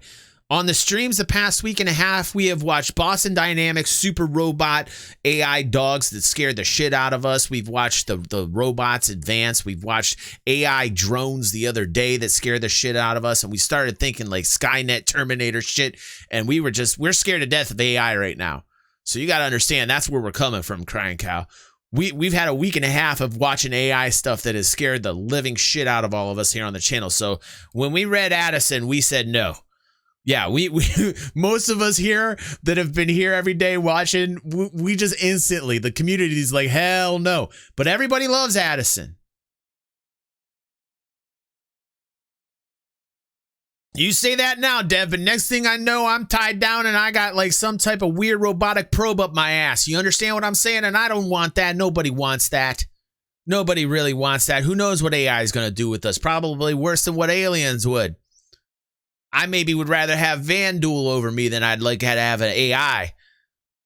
On the streams the past week and a half, we have watched Boston Dynamics super robot AI dogs that scared the shit out of us. We've watched the robots advance. We've watched AI drones the other day that scared the shit out of us. And we started thinking like Skynet, Terminator shit. And we're scared to death of AI right now. So you got to understand, that's where we're coming from, Crying Cow. We've had a week and a half of watching AI stuff that has scared the living shit out of all of us here on the channel. So when we read Addison, we said no. Yeah, we most of us here that have been here every day watching, we just instantly, the community's like, hell no. But everybody loves Addison. You say that now, Dev, but next thing I know, I'm tied down and I got like some type of weird robotic probe up my ass. You understand what I'm saying? And I don't want that. Nobody wants that. Nobody really wants that. Who knows what AI is going to do with us? Probably worse than what aliens would. I maybe would rather have Vandul over me than I'd like to have an AI.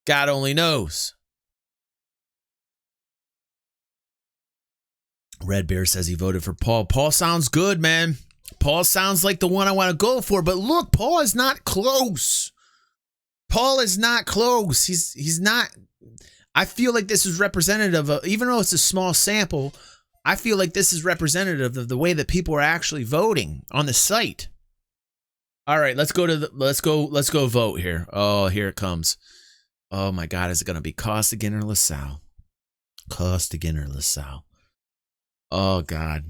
God only knows. Red Bear says he voted for Paul. Paul sounds good, man. Paul sounds like the one I want to go for. But look, Paul is not close. Paul is not close. He's not. I feel like this is representative of, even though it's a small sample, I feel like this is representative of the way that people are actually voting on the site. All right, let's go vote here. Oh, here it comes. Oh my God, is it gonna be Costigan or Lesalle? Costigan or Lesalle? Oh God.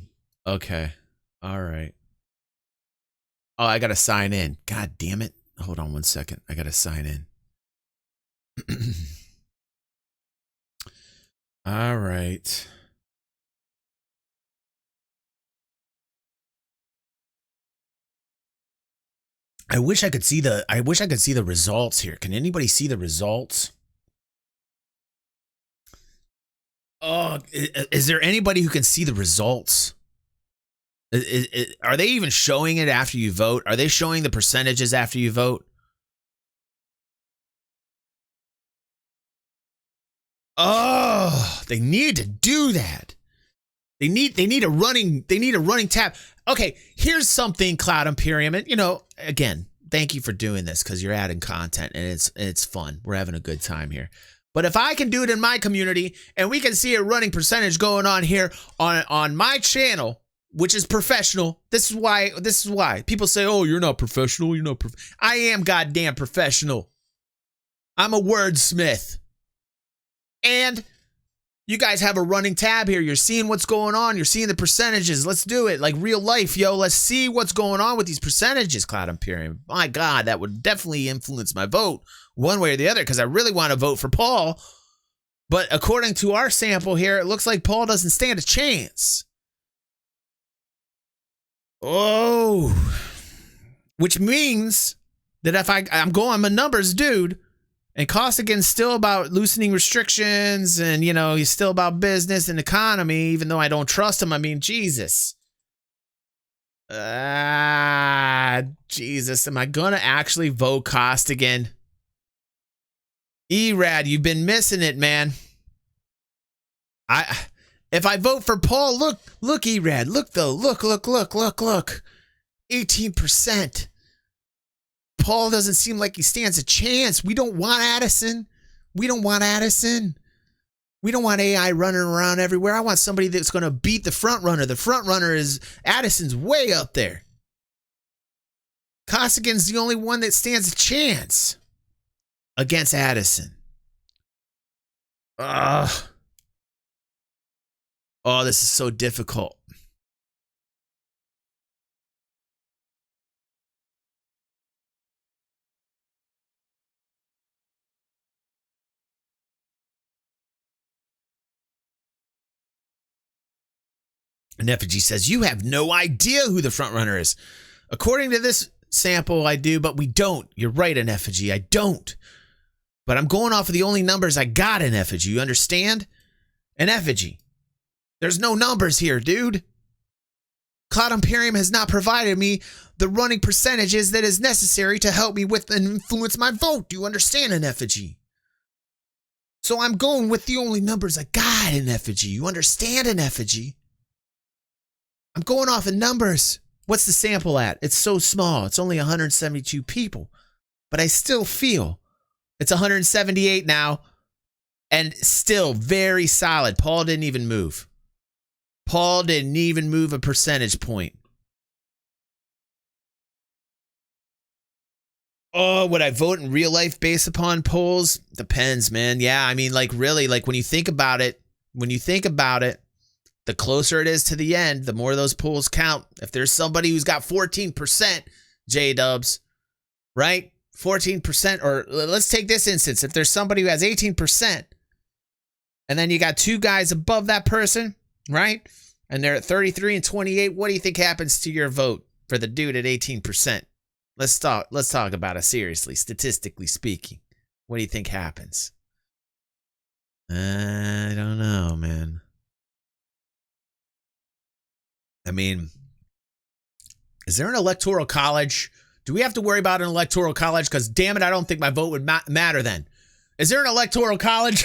Okay. All right. Oh, I gotta sign in. God damn it. Hold on one second. I gotta sign in. All right. I wish I could see the results here. Can anybody see the results? Oh, is there anybody who can see the results? Are they even showing it after you vote? Are they showing the percentages after you vote? Oh, they need to do that. They need a running tab. Okay, here's something, Cloud Imperium, and again, thank you for doing this because you're adding content and it's fun. We're having a good time here. But if I can do it in my community and we can see a running percentage going on here on my channel, which is professional, this is why people say, "Oh, you're not professional. You're not I am goddamn professional. I'm a wordsmith." And you guys have a running tab here. You're seeing what's going on. You're seeing the percentages. Let's do it. Like real life, yo. Let's see what's going on with these percentages, Cloud Imperium. My God, that would definitely influence my vote one way or the other because I really want to vote for Paul. But according to our sample here, it looks like Paul doesn't stand a chance. Oh. Which means that if I'm a numbers dude, and Costigan's still about loosening restrictions and, he's still about business and economy, even though I don't trust him. I mean, Jesus. Jesus. Am I going to actually vote Costigan? Erad, you've been missing it, man. If I vote for Paul, look, Erad, look though, look. 18%. Paul doesn't seem like he stands a chance. We don't want Addison. We don't want AI running around everywhere. I want somebody that's going to beat the front runner. The front runner is Addison's way up there. Costigan's the only one that stands a chance against Addison. Ugh. Oh, this is so difficult. And Effigy says, you have no idea who the front runner is. According to this sample, I do, but we don't. You're right, in Effigy. I don't. But I'm going off of the only numbers I got in Effigy. You understand? In Effigy. There's no numbers here, dude. Cloud Imperium has not provided me the running percentages that is necessary to help me with and influence my vote. Do you understand, in Effigy? So I'm going with the only numbers I got in Effigy. You understand, in Effigy? I'm going off of numbers. What's the sample at? It's so small. It's only 172 people. But I still feel it's 178 now. And still very solid. Paul didn't even move. Paul didn't even move a percentage point. Oh, would I vote in real life based upon polls? Depends, man. Yeah, I mean, like, really, like, when you think about it, the closer it is to the end, the more those polls count. If there's somebody who's got 14%, J-dubs, right? 14%, or let's take this instance. If there's somebody who has 18%, and then you got two guys above that person, right? And they're at 33 and 28, what do you think happens to your vote for the dude at 18%? Let's talk about it seriously, statistically speaking. What do you think happens? I don't know, man. I mean, is there an electoral college? Do we have to worry about an electoral college? Because damn it, I don't think my vote would matter then. Is there an electoral college?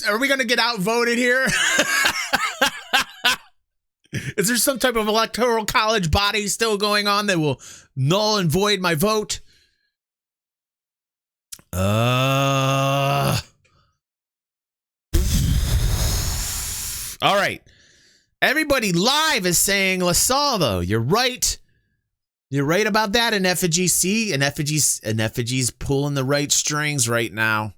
Are we going to get outvoted here? Is there some type of electoral college body still going on that will null and void my vote? All right. Everybody live is saying Lesalle, though. You're right. You're right about that in Effigy. See, and Effigy's pulling the right strings right now.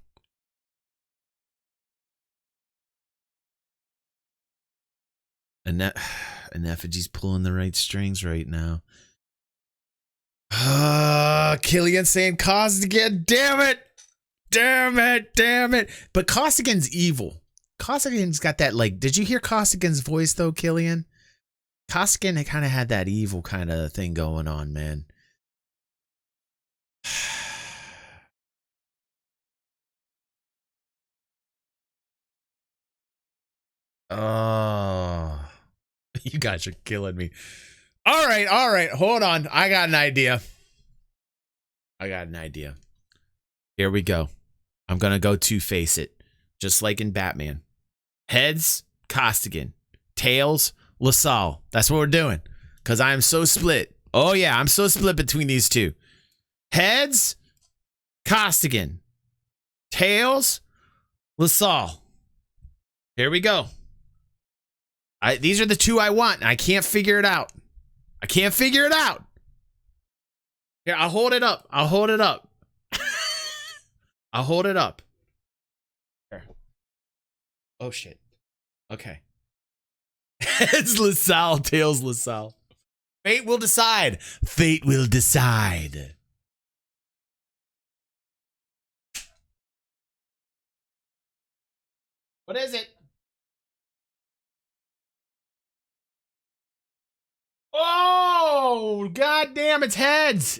And Effigy's pulling the right strings right now. Killian saying Costigan. Damn it. But Costigan's evil. Costigan's got that, like, did you hear Costigan's voice though, Killian? Costigan kind of had that evil kind of thing going on, man. Oh, you guys are killing me. All right. Hold on. I got an idea. Here we go. I'm going to go two-face it, just like in Batman. Heads, Costigan. Tails, Lesalle. That's what we're doing, because I am so split. Oh, yeah, I'm so split between these two. Heads, Costigan. Tails, Lesalle. Here we go. These are the two I want, and I can't figure it out. Here, I'll hold it up. I'll hold it up. Here. Oh, shit. Okay. It's Lesalle, tails Lesalle. Fate will decide. What is it? Oh, goddamn, it's heads.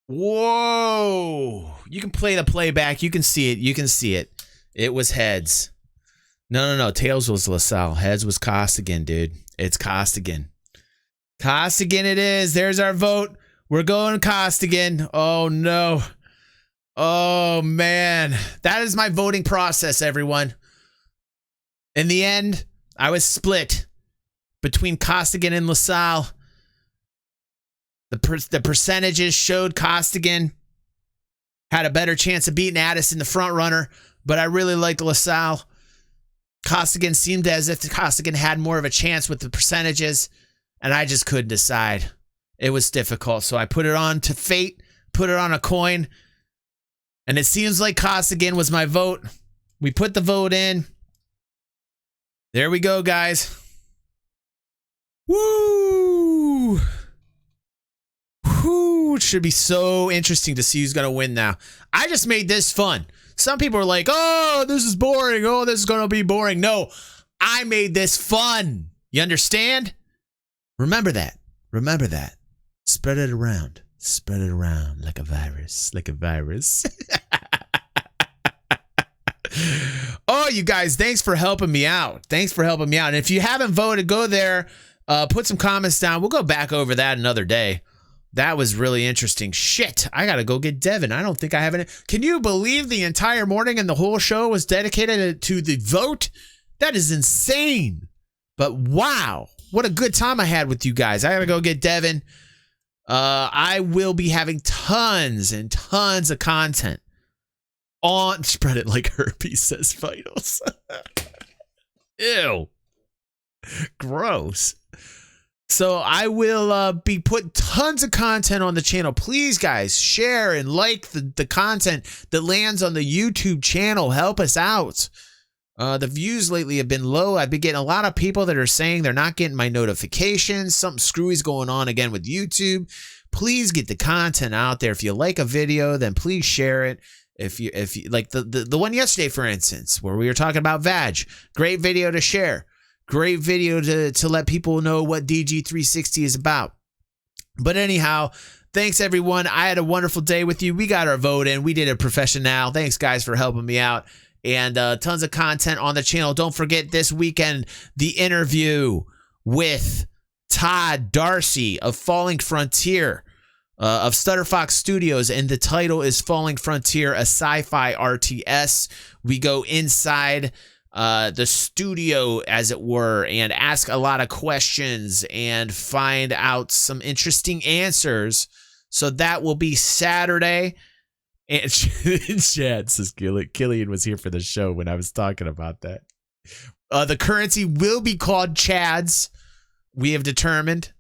Whoa. You can play the playback. You can see it. It was heads. No. Tails was Lesalle. Heads was Costigan, dude. It's Costigan. Costigan it is. There's our vote. We're going Costigan. Oh, no. Oh, man. That is my voting process, everyone. In the end, I was split between Costigan and Lesalle. The percentages showed Costigan had a better chance of beating Addison, the front runner, but I really liked Lesalle. Costigan seemed as if Costigan had more of a chance with the percentages, and I just couldn't decide. It was difficult, so I put it on to fate, put it on a coin, and it seems like Costigan was my vote. We put the vote in. There we go, guys. Woo! Whew, it should be so interesting to see who's going to win now. I just made this fun. Some people are like, oh, this is boring. Oh, this is going to be boring. No, I made this fun. You understand? Remember that. Remember that. Spread it around. Spread it around like a virus. Like a virus. Oh, you guys, thanks for helping me out. Thanks for helping me out. And if you haven't voted, go there. Put some comments down. We'll go back over that another day. That was really interesting. Shit, I gotta go get Devin. I don't think I have any. Can you believe the entire morning and the whole show was dedicated to the vote? That is insane. But wow, what a good time I had with you guys. I gotta go get Devin. I will be having tons and tons of content on Spread It Like Herpes, says Vitals. Ew. Gross. So I will be putting tons of content on the channel. Please, guys, share and like the content that lands on the YouTube channel. Help us out. The views lately have been low. I've been getting a lot of people that are saying they're not getting my notifications. Something screwy's going on again with YouTube. Please get the content out there. If you like a video, then please share it. If you like the one yesterday, for instance, where we were talking about vag, great video to share. Great video to let people know what DG360 is about. But anyhow, thanks everyone. I had a wonderful day with you. We got our vote in. We did it professional. Thanks guys for helping me out. And tons of content on the channel. Don't forget this weekend, the interview with Todd Darcy of Falling Frontier of Stutterfox Studios. And the title is Falling Frontier, a sci-fi RTS. We go inside the studio, as it were, and ask a lot of questions and find out some interesting answers. So that will be Saturday. And Chad says Killian was here for the show when I was talking about that. The currency will be called Chads, we have determined.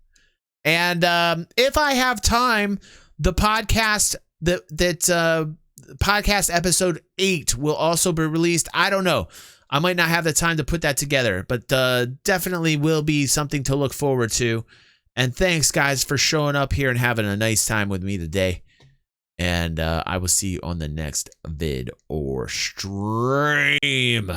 And if I have time, the podcast podcast episode 8 will also be released. I don't know. I might not have the time to put that together, but definitely will be something to look forward to. And thanks, guys, for showing up here and having a nice time with me today. And I will see you on the next vid or stream.